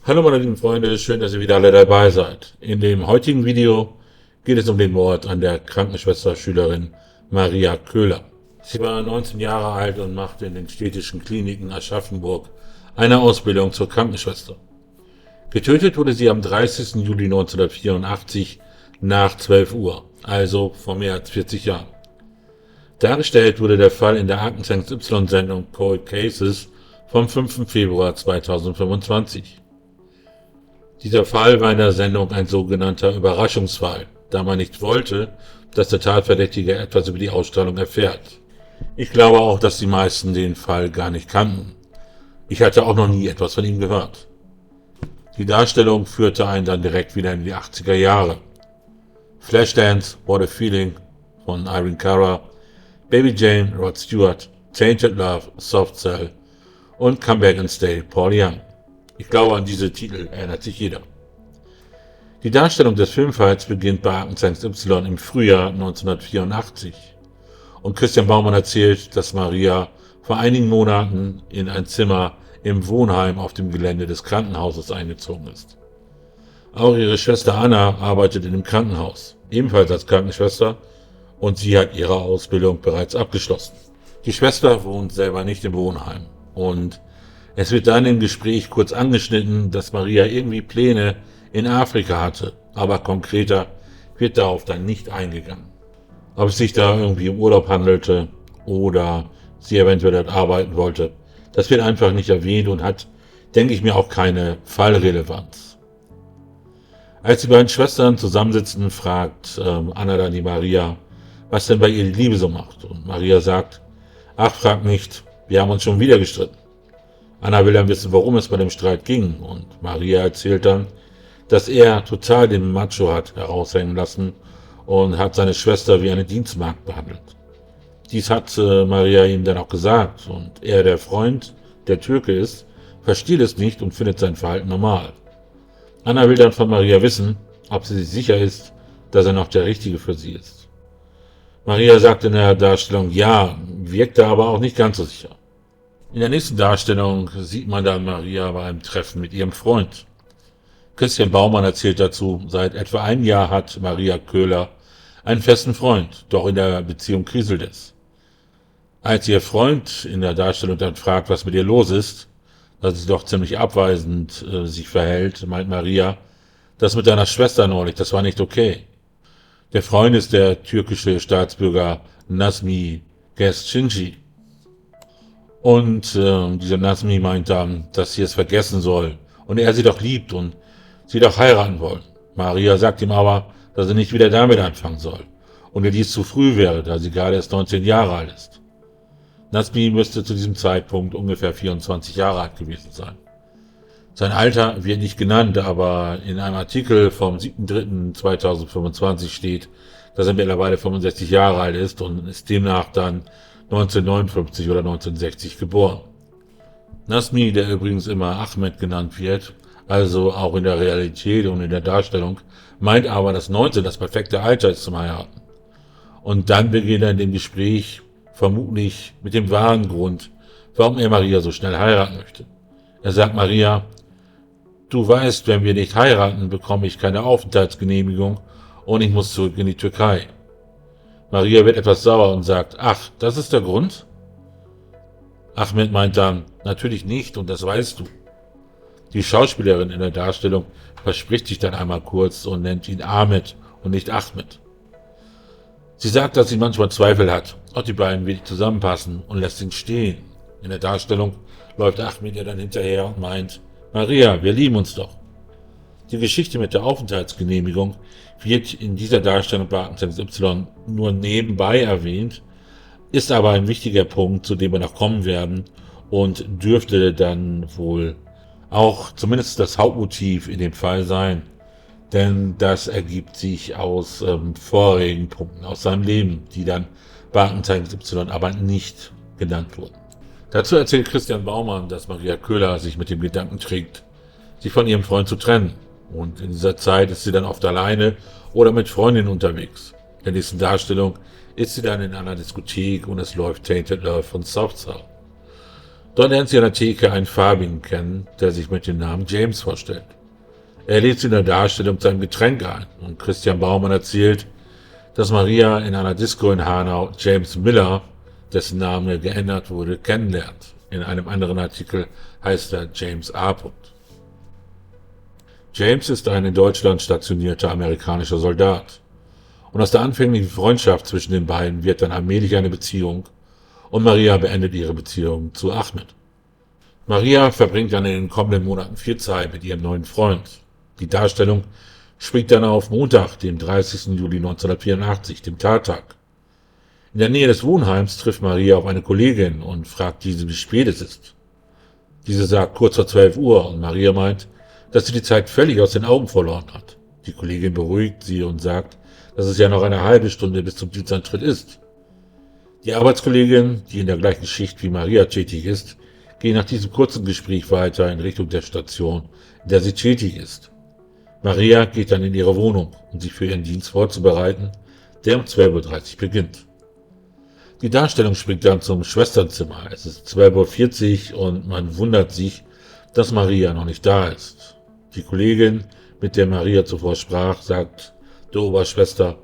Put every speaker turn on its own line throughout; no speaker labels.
Hallo meine lieben Freunde, schön, dass ihr wieder alle dabei seid. In dem heutigen Video geht es um den Mord an der Krankenschwester-Schülerin Maria Köhler. Sie war 19 Jahre alt und machte in den städtischen Kliniken Aschaffenburg eine Ausbildung zur Krankenschwester. Getötet wurde sie am 30. Juli 1984 nach 12 Uhr, also vor mehr als 40 Jahren. Dargestellt wurde der Fall in der Akten XY-Sendung Cold Cases vom 5. Februar 2025. Dieser Fall war in der Sendung ein sogenannter Überraschungsfall, da man nicht wollte, dass der Tatverdächtige etwas über die Ausstrahlung erfährt. Ich glaube auch, dass die meisten den Fall gar nicht kannten. Ich hatte auch noch nie etwas von ihm gehört. Die Darstellung führte einen dann direkt wieder in die 80er Jahre. Flashdance, What a Feeling von Irene Cara, Baby Jane, Rod Stewart, Tainted Love, Soft Cell und Come Back and Stay, Paul Young. Ich glaube, an diese Titel erinnert sich jeder. Die Darstellung des Filmfalls beginnt bei Akten XY im Frühjahr 1984. Und Christian Baumann erzählt, dass Maria vor einigen Monaten in ein Zimmer im Wohnheim auf dem Gelände des Krankenhauses eingezogen ist. Auch ihre Schwester Anna arbeitet in dem Krankenhaus, ebenfalls als Krankenschwester, und sie hat ihre Ausbildung bereits abgeschlossen. Die Schwester wohnt selber nicht im Wohnheim und es wird dann im Gespräch kurz angeschnitten, dass Maria irgendwie Pläne in Afrika hatte, aber konkreter wird darauf dann nicht eingegangen. Ob es sich da irgendwie um Urlaub handelte oder sie eventuell dort arbeiten wollte, das wird einfach nicht erwähnt und hat, denke ich mir, auch keine Fallrelevanz. Als die beiden Schwestern zusammensitzen, fragt Anna dann die Maria, was denn bei ihr die Liebe so macht. Und Maria sagt, ach, frag nicht, wir haben uns schon wieder gestritten. Anna will dann wissen, warum es bei dem Streit ging, und Maria erzählt dann, dass er total den Macho hat heraushängen lassen und hat seine Schwester wie eine Dienstmagd behandelt. Dies hat Maria ihm dann auch gesagt, und er, der Freund, der Türke ist, versteht es nicht und findet sein Verhalten normal. Anna will dann von Maria wissen, ob sie sich sicher ist, dass er noch der Richtige für sie ist. Maria sagt in der Darstellung ja, wirkte aber auch nicht ganz so sicher. In der nächsten Darstellung sieht man dann Maria bei einem Treffen mit ihrem Freund. Christian Baumann erzählt dazu, seit etwa einem Jahr hat Maria Köhler einen festen Freund, doch in der Beziehung kriselt es. Als ihr Freund in der Darstellung dann fragt, was mit ihr los ist, dass sie doch ziemlich abweisend sich verhält, meint Maria, das mit deiner Schwester neulich, das war nicht okay. Der Freund ist der türkische Staatsbürger Nazmi Gescinci. Und dieser Nazmi meint dann, dass sie es vergessen soll und er sie doch liebt und sie doch heiraten wollen. Maria sagt ihm aber, dass er nicht wieder damit anfangen soll und ihr dies zu früh wäre, da sie gerade erst 19 Jahre alt ist. Nazmi müsste zu diesem Zeitpunkt ungefähr 24 Jahre alt gewesen sein. Sein Alter wird nicht genannt, aber in einem Artikel vom 7.3.2025 steht, dass er mittlerweile 65 Jahre alt ist und ist demnach dann 1959 oder 1960 geboren. Nazmi, der übrigens immer Ahmed genannt wird, also auch in der Realität und in der Darstellung, meint aber, dass 19 das perfekte Alter ist zum Heiraten. Und dann beginnt er in dem Gespräch vermutlich mit dem wahren Grund, warum er Maria so schnell heiraten möchte. Er sagt Maria, du weißt, wenn wir nicht heiraten, bekomme ich keine Aufenthaltsgenehmigung und ich muss zurück in die Türkei. Maria wird etwas sauer und sagt, ach, das ist der Grund? Ahmed meint dann, natürlich nicht und das weißt du. Die Schauspielerin in der Darstellung verspricht sich dann einmal kurz und nennt ihn Ahmed und nicht Ahmed. Sie sagt, dass sie manchmal Zweifel hat, ob die beiden wirklich zusammenpassen und lässt ihn stehen. In der Darstellung läuft Ahmed ihr dann hinterher und meint, Maria, wir lieben uns doch. Die Geschichte mit der Aufenthaltsgenehmigung wird in dieser Darstellung bei Akten XY nur nebenbei erwähnt, ist aber ein wichtiger Punkt, zu dem wir noch kommen werden und dürfte dann wohl auch zumindest das Hauptmotiv in dem Fall sein, denn das ergibt sich aus vorherigen Punkten aus seinem Leben, die dann bei Akten XY aber nicht genannt wurden. Dazu erzählt Christian Baumann, dass Maria Köhler sich mit dem Gedanken trägt, sich von ihrem Freund zu trennen. Und in dieser Zeit ist sie dann oft alleine oder mit Freundinnen unterwegs. In der nächsten Darstellung ist sie dann in einer Diskothek und es läuft Tainted Love von Soft Cell. Dort lernt sie an der Theke einen Farbigen kennen, der sich mit dem Namen James vorstellt. Er lädt sie in der Darstellung zu einem Getränk ein und Christian Baumann erzählt, dass Maria in einer Disco in Hanau James Miller, dessen Name geändert wurde, kennenlernt. In einem anderen Artikel heißt er James A. James ist ein in Deutschland stationierter amerikanischer Soldat. Und aus der anfänglichen Freundschaft zwischen den beiden wird dann allmählich eine Beziehung und Maria beendet ihre Beziehung zu Ahmed. Maria verbringt dann in den kommenden Monaten viel Zeit mit ihrem neuen Freund. Die Darstellung springt dann auf Montag, dem 30. Juli 1984, dem Tattag. In der Nähe des Wohnheims trifft Maria auf eine Kollegin und fragt diese, wie spät es ist. Diese sagt kurz vor 12 Uhr und Maria meint, dass sie die Zeit völlig aus den Augen verloren hat. Die Kollegin beruhigt sie und sagt, dass es ja noch eine halbe Stunde bis zum Dienstantritt ist. Die Arbeitskollegin, die in der gleichen Schicht wie Maria tätig ist, geht nach diesem kurzen Gespräch weiter in Richtung der Station, in der sie tätig ist. Maria geht dann in ihre Wohnung, um sich für ihren Dienst vorzubereiten, der um 12:30 Uhr beginnt. Die Darstellung springt dann zum Schwesternzimmer. Es ist 12:40 Uhr und man wundert sich, dass Maria noch nicht da ist. Die Kollegin, mit der Maria zuvor sprach, sagt der Oberschwester,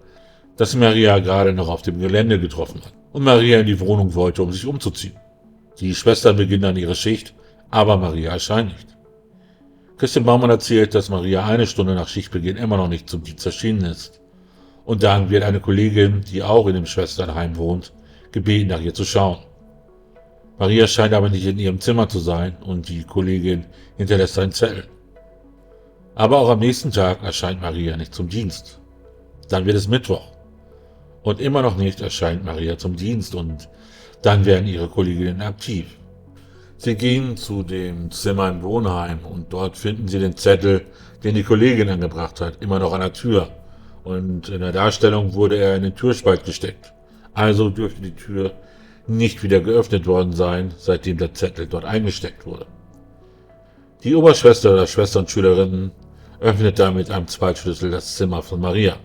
dass sie Maria gerade noch auf dem Gelände getroffen hat und Maria in die Wohnung wollte, um sich umzuziehen. Die Schwestern beginnen dann ihre Schicht, aber Maria erscheint nicht. Christian Baumann erzählt, dass Maria eine Stunde nach Schichtbeginn immer noch nicht zum Dienst erschienen ist. Und dann wird eine Kollegin, die auch in dem Schwesternheim wohnt, gebeten, nach ihr zu schauen. Maria scheint aber nicht in ihrem Zimmer zu sein und die Kollegin hinterlässt einen Zettel. Aber auch am nächsten Tag erscheint Maria nicht zum Dienst. Dann wird es Mittwoch. Und immer noch nicht erscheint Maria zum Dienst und dann werden ihre Kolleginnen aktiv. Sie gehen zu dem Zimmer im Wohnheim und dort finden sie den Zettel, den die Kollegin angebracht hat, immer noch an der Tür. Und in der Darstellung wurde er in den Türspalt gesteckt. Also dürfte die Tür nicht wieder geöffnet worden sein, seitdem der Zettel dort eingesteckt wurde. Die Oberschwester oder Schwesternschülerin öffnet dann mit einem Zweitschlüssel das Zimmer von Maria.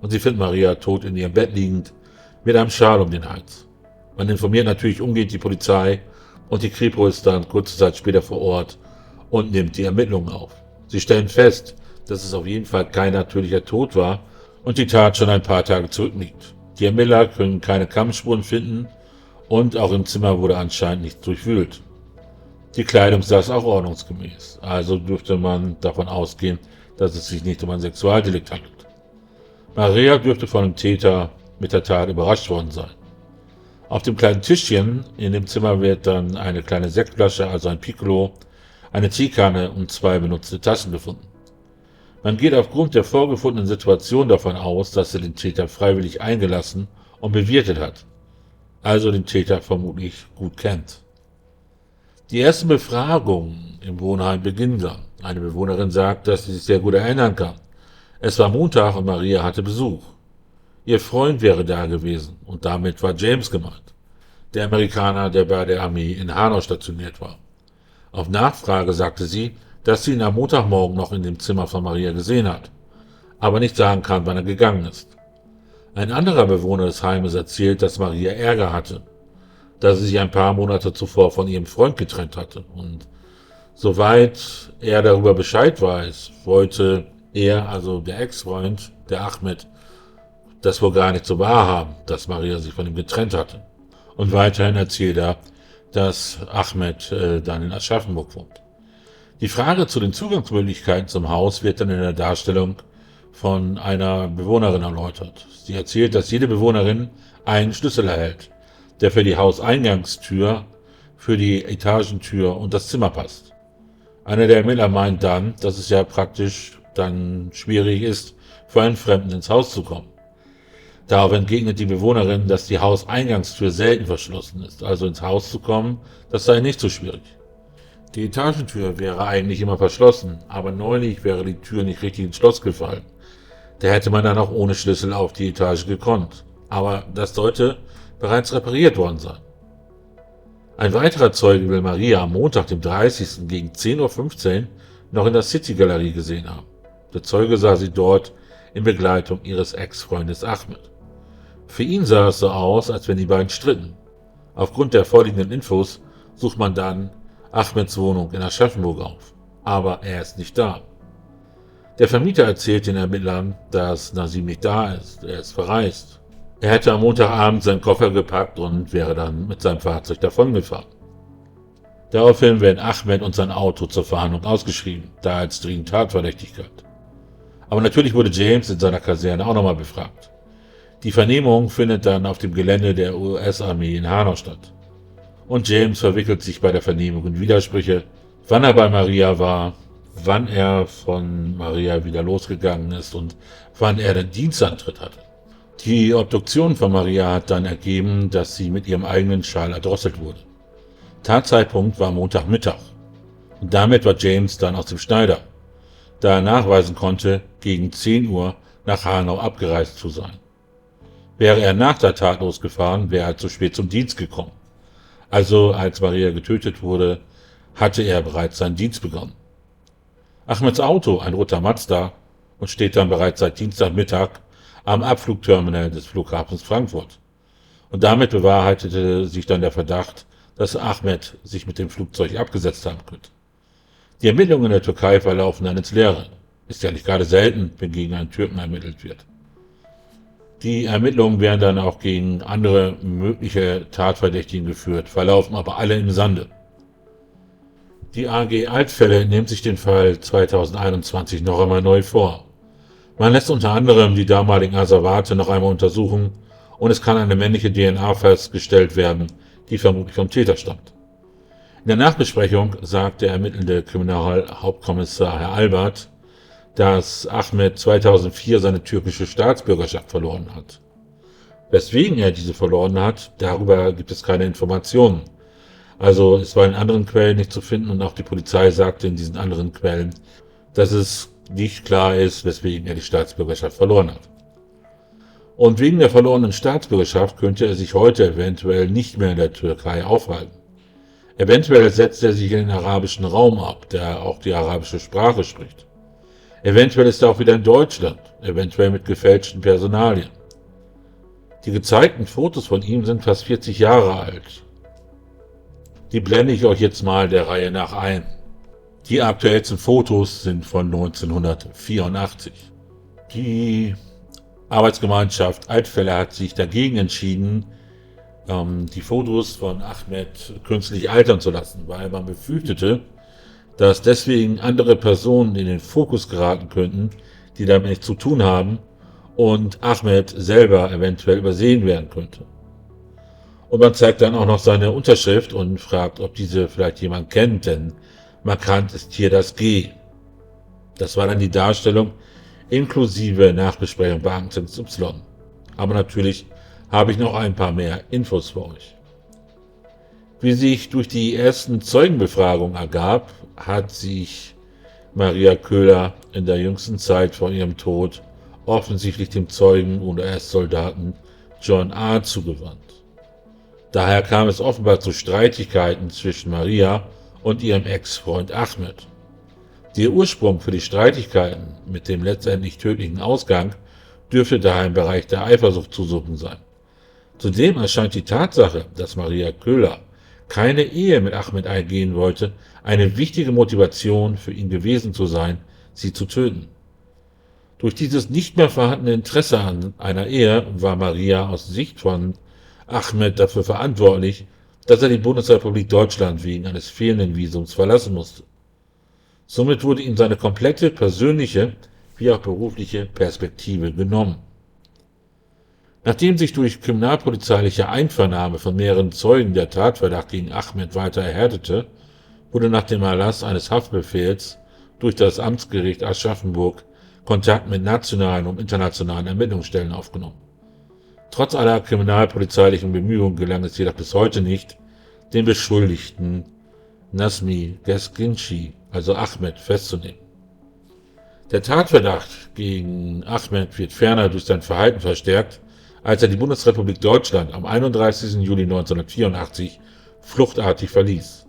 Und sie findet Maria tot in ihrem Bett liegend, mit einem Schal um den Hals. Man informiert natürlich umgehend die Polizei und die Kripo ist dann kurze Zeit später vor Ort und nimmt die Ermittlungen auf. Sie stellen fest, dass es auf jeden Fall kein natürlicher Tod war und die Tat schon ein paar Tage zurückliegt. Die Ermittler können keine Kammspuren finden und auch im Zimmer wurde anscheinend nichts durchwühlt. Die Kleidung saß auch ordnungsgemäß, also dürfte man davon ausgehen, dass es sich nicht um ein Sexualdelikt handelt. Maria dürfte von dem Täter mit der Tat überrascht worden sein. Auf dem kleinen Tischchen in dem Zimmer wird dann eine kleine Sektflasche, also ein Piccolo, eine Teekanne und 2 benutzte Tassen gefunden. Man geht aufgrund der vorgefundenen Situation davon aus, dass er den Täter freiwillig eingelassen und bewirtet hat, also den Täter vermutlich gut kennt. Die ersten Befragungen im Wohnheim beginnen dann. Eine Bewohnerin sagt, dass sie sich sehr gut erinnern kann. Es war Montag und Maria hatte Besuch. Ihr Freund wäre da gewesen und damit war James gemeint, der Amerikaner, der bei der Armee in Hanau stationiert war. Auf Nachfrage sagte sie, dass sie ihn am Montagmorgen noch in dem Zimmer von Maria gesehen hat, aber nicht sagen kann, wann er gegangen ist. Ein anderer Bewohner des Heimes erzählt, dass Maria Ärger hatte, da sie sich ein paar Monate zuvor von ihrem Freund getrennt hatte. Und soweit er darüber Bescheid weiß, wollte er, also der Ex-Freund, der Ahmed, das wohl gar nicht so wahrhaben, dass Maria sich von ihm getrennt hatte. Und weiterhin erzählt er, dass Ahmed dann in Aschaffenburg wohnt. Die Frage zu den Zugangsmöglichkeiten zum Haus wird dann in der Darstellung von einer Bewohnerin erläutert. Sie erzählt, dass jede Bewohnerin einen Schlüssel erhält, der für die Hauseingangstür, für die Etagentür und das Zimmer passt. Einer der Ermittler meint dann, dass es ja praktisch dann schwierig ist, für einen Fremden ins Haus zu kommen. Darauf entgegnet die Bewohnerin, dass die Hauseingangstür selten verschlossen ist, also ins Haus zu kommen, das sei nicht so schwierig. Die Etagentür wäre eigentlich immer verschlossen, aber neulich wäre die Tür nicht richtig ins Schloss gefallen. Da hätte man dann auch ohne Schlüssel auf die Etage gekonnt. Aber das sollte bereits repariert worden sein. Ein weiterer Zeuge will Maria am Montag, dem 30. gegen 10:15 Uhr noch in der City-Galerie gesehen haben. Der Zeuge sah sie dort in Begleitung ihres Ex-Freundes Ahmed. Für ihn sah es so aus, als wenn die beiden stritten. Aufgrund der vorliegenden Infos sucht man dann Ahmeds Wohnung in Aschaffenburg auf. Aber er ist nicht da. Der Vermieter erzählt den Ermittlern, dass Nasim nicht da ist, er ist verreist. Er hätte am Montagabend seinen Koffer gepackt und wäre dann mit seinem Fahrzeug davongefahren. Daraufhin werden Ahmed und sein Auto zur Verhandlung ausgeschrieben, da als dringend tatverdächtig galt. Aber natürlich wurde James in seiner Kaserne auch nochmal befragt. Die Vernehmung findet dann auf dem Gelände der US-Armee in Hanau statt. Und James verwickelt sich bei der Vernehmung in Widersprüche, wann er bei Maria war, wann er von Maria wieder losgegangen ist und wann er den Dienstantritt hatte. Die Obduktion von Maria hat dann ergeben, dass sie mit ihrem eigenen Schal erdrosselt wurde. Tatzeitpunkt war Montagmittag. Und damit war James dann aus dem Schneider, da er nachweisen konnte, gegen 10 Uhr nach Hanau abgereist zu sein. Wäre er nach der Tat losgefahren, wäre er zu spät zum Dienst gekommen. Also als Maria getötet wurde, hatte er bereits seinen Dienst begonnen. Ahmeds Auto, ein roter Mazda, und steht dann bereits seit Dienstagmittag am Abflugterminal des Flughafens Frankfurt. Und damit bewahrheitete sich dann der Verdacht, dass Ahmed sich mit dem Flugzeug abgesetzt haben könnte. Die Ermittlungen in der Türkei verlaufen dann ins Leere. Ist ja nicht gerade selten, wenn gegen einen Türken ermittelt wird. Die Ermittlungen werden dann auch gegen andere mögliche Tatverdächtigen geführt, verlaufen aber alle im Sande. Die AG Altfälle nimmt sich den Fall 2021 noch einmal neu vor. Man lässt unter anderem die damaligen Asservate noch einmal untersuchen und es kann eine männliche DNA festgestellt werden, die vermutlich vom Täter stammt. In der Nachbesprechung sagt der ermittelnde Kriminalhauptkommissar Herr Albert, dass Ahmed 2004 seine türkische Staatsbürgerschaft verloren hat. Weswegen er diese verloren hat, darüber gibt es keine Informationen. Also es war in anderen Quellen nicht zu finden und auch die Polizei sagte in diesen anderen Quellen, dass es nicht klar ist, weswegen er die Staatsbürgerschaft verloren hat. Und wegen der verlorenen Staatsbürgerschaft könnte er sich heute eventuell nicht mehr in der Türkei aufhalten. Eventuell setzt er sich in den arabischen Raum ab, der auch die arabische Sprache spricht. Eventuell ist er auch wieder in Deutschland, eventuell mit gefälschten Personalien. Die gezeigten Fotos von ihm sind fast 40 Jahre alt. Die blende ich euch jetzt mal der Reihe nach ein. Die aktuellsten Fotos sind von 1984. Die Arbeitsgemeinschaft Altfälle hat sich dagegen entschieden, die Fotos von Ahmed künstlich altern zu lassen, weil man befürchtete, dass deswegen andere Personen in den Fokus geraten könnten, die damit nichts zu tun haben und Ahmed selber eventuell übersehen werden könnte. Und man zeigt dann auch noch seine Unterschrift und fragt, ob diese vielleicht jemand kennt, denn markant ist hier das G. Das war dann die Darstellung inklusive Nachbesprechung bei Akten Y. Aber natürlich habe ich noch ein paar mehr Infos für euch. Wie sich durch die ersten Zeugenbefragungen ergab, hat sich Maria Köhler in der jüngsten Zeit vor ihrem Tod offensichtlich dem Zeugen und US-Soldaten John A. zugewandt. Daher kam es offenbar zu Streitigkeiten zwischen Maria und ihrem Ex-Freund Ahmed. Der Ursprung für die Streitigkeiten mit dem letztendlich tödlichen Ausgang dürfte daher im Bereich der Eifersucht zu suchen sein. Zudem erscheint die Tatsache, dass Maria Köhler keine Ehe mit Ahmed eingehen wollte, eine wichtige Motivation für ihn gewesen zu sein, sie zu töten. Durch dieses nicht mehr vorhandene Interesse an einer Ehe war Maria aus Sicht von Ahmed dafür verantwortlich, dass er die Bundesrepublik Deutschland wegen eines fehlenden Visums verlassen musste. Somit wurde ihm seine komplette persönliche wie auch berufliche Perspektive genommen. Nachdem sich durch kriminalpolizeiliche Einvernahme von mehreren Zeugen der Tatverdacht gegen Ahmed weiter erhärtete, wurde nach dem Erlass eines Haftbefehls durch das Amtsgericht Aschaffenburg Kontakt mit nationalen und internationalen Ermittlungsstellen aufgenommen. Trotz aller kriminalpolizeilichen Bemühungen gelang es jedoch bis heute nicht, den Beschuldigten Nazmi Geskinci, also Ahmed, festzunehmen. Der Tatverdacht gegen Ahmed wird ferner durch sein Verhalten verstärkt, als er die Bundesrepublik Deutschland am 31. Juli 1984 fluchtartig verließ.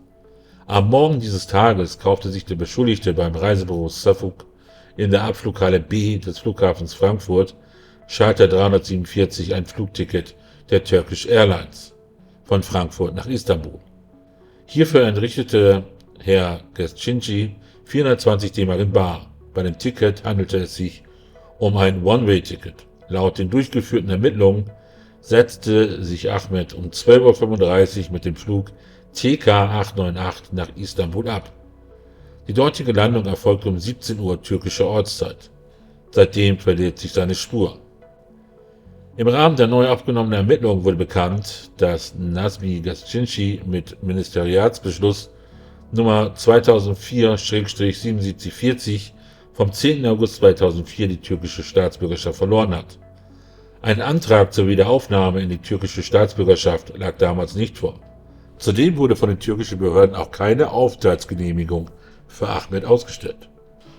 Am Morgen dieses Tages kaufte sich der Beschuldigte beim Reisebüro Safuk in der Abflughalle B des Flughafens Frankfurt Schalter 347 ein Flugticket der Turkish Airlines von Frankfurt nach Istanbul. Hierfür entrichtete Herr Gescinci 420 DM in bar. Bei dem Ticket handelte es sich um ein One-Way-Ticket. Laut den durchgeführten Ermittlungen setzte sich Ahmed um 12:35 Uhr mit dem Flug TK 898 nach Istanbul ab. Die dortige Landung erfolgte um 17 Uhr türkischer Ortszeit. Seitdem verliert sich seine Spur. Im Rahmen der neu aufgenommenen Ermittlungen wurde bekannt, dass Nazmi Gescinci mit Ministeriatsbeschluss Nummer 2004/7740 vom 10. August 2004 die türkische Staatsbürgerschaft verloren hat. Ein Antrag zur Wiederaufnahme in die türkische Staatsbürgerschaft lag damals nicht vor. Zudem wurde von den türkischen Behörden auch keine Aufenthaltsgenehmigung für Ahmed ausgestellt.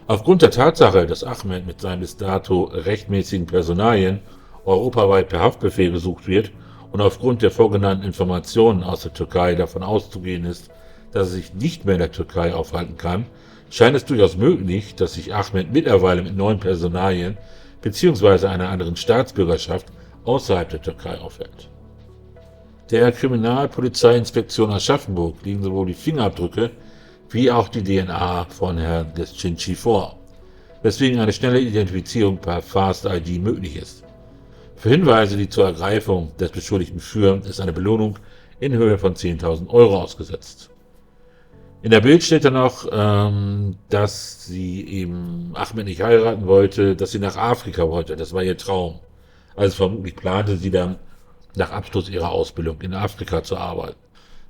Aufgrund der Tatsache, dass Ahmed mit seinen bis dato rechtmäßigen Personalien europaweit per Haftbefehl gesucht wird und aufgrund der vorgenannten Informationen aus der Türkei davon auszugehen ist, dass er sich nicht mehr in der Türkei aufhalten kann, scheint es durchaus möglich, dass sich Ahmed mittlerweile mit neuen Personalien bzw. einer anderen Staatsbürgerschaft außerhalb der Türkei aufhält. Der Kriminalpolizeiinspektion Aschaffenburg liegen sowohl die Fingerabdrücke wie auch die DNA von Herrn Gescinci vor, weswegen eine schnelle Identifizierung per Fast ID möglich ist. Für Hinweise, die zur Ergreifung des Beschuldigten führen, ist eine Belohnung in Höhe von 10.000 Euro ausgesetzt. In der Bild steht dann noch, dass sie eben Ahmed nicht heiraten wollte, dass sie nach Afrika wollte. Das war ihr Traum. Also vermutlich plante sie dann, nach Abschluss ihrer Ausbildung in Afrika zu arbeiten.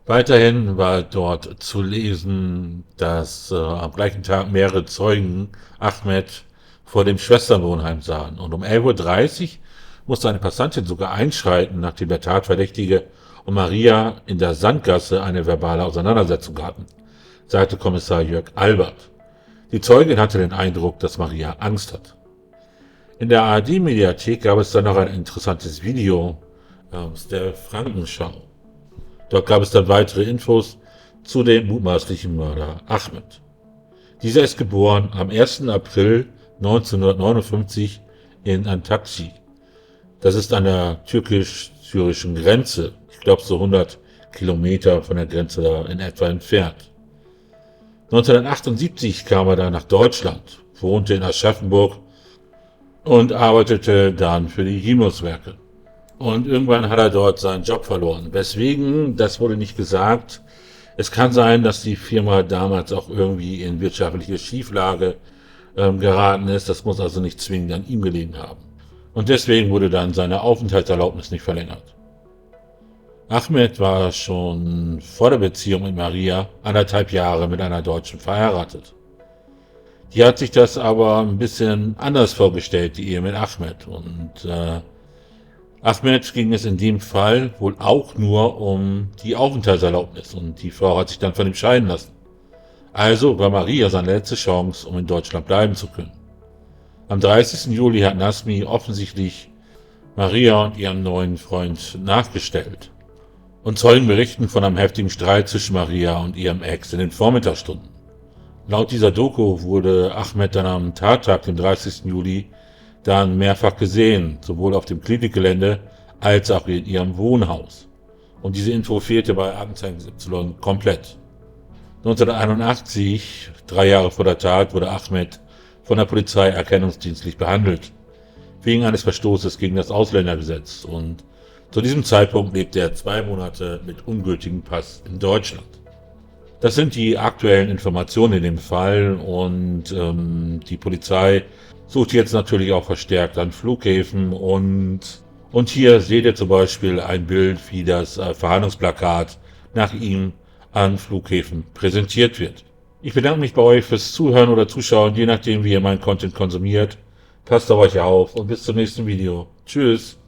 Weiterhin war dort zu lesen, dass am gleichen Tag mehrere Zeugen Ahmed vor dem Schwesternwohnheim sahen. Und um 11:30 Uhr musste eine Passantin sogar einschreiten, nachdem der Tatverdächtige und Maria in der Sandgasse eine verbale Auseinandersetzung hatten, sagte Kommissar Jörg Albert. Die Zeugin hatte den Eindruck, dass Maria Angst hat. In der ARD-Mediathek gab es dann noch ein interessantes Video aus der Frankenschau. Dort gab es dann weitere Infos zu dem mutmaßlichen Mörder Ahmed. Dieser ist geboren am 1. April 1959 in Antakya. Das ist an der türkisch-syrischen Grenze, ich glaube so 100 Kilometer von der Grenze da in etwa entfernt. 1978 kam er dann nach Deutschland, wohnte in Aschaffenburg und arbeitete dann für die Himmelswerke. Und irgendwann hat er dort seinen Job verloren. Weswegen, das wurde nicht gesagt. Es kann sein, dass die Firma damals auch irgendwie in wirtschaftliche Schieflage geraten ist. Das muss also nicht zwingend an ihm gelegen haben. Und deswegen wurde dann seine Aufenthaltserlaubnis nicht verlängert. Ahmed war schon vor der Beziehung mit Maria 1,5 Jahre mit einer Deutschen verheiratet. Die hat sich das aber ein bisschen anders vorgestellt, die Ehe mit Ahmed. Und Ahmed ging es in dem Fall wohl auch nur um die Aufenthaltserlaubnis und die Frau hat sich dann von ihm scheiden lassen. Also war Maria seine letzte Chance, um in Deutschland bleiben zu können. Am 30. Juli hat Nazmi offensichtlich Maria und ihrem neuen Freund nachgestellt. Und Zeugen berichten von einem heftigen Streit zwischen Maria und ihrem Ex in den Vormittagsstunden. Laut dieser Doku wurde Ahmed dann am Tattag, dem 30. Juli, dann mehrfach gesehen, sowohl auf dem Klinikgelände als auch in ihrem Wohnhaus. Und diese Info fehlte bei Aktenzeichen Y komplett. 1981, 3 Jahre vor der Tat, wurde Ahmed von der Polizei erkennungsdienstlich behandelt, wegen eines Verstoßes gegen das Ausländergesetz und zu diesem Zeitpunkt lebte er 2 Monate mit ungültigem Pass in Deutschland. Das sind die aktuellen Informationen in dem Fall und die Polizei sucht jetzt natürlich auch verstärkt an Flughäfen und hier seht ihr zum Beispiel ein Bild, wie das Verhandlungsplakat nach ihm an Flughäfen präsentiert wird. Ich bedanke mich bei euch fürs Zuhören oder Zuschauen, je nachdem wie ihr meinen Content konsumiert. Passt auf euch auf und bis zum nächsten Video. Tschüss.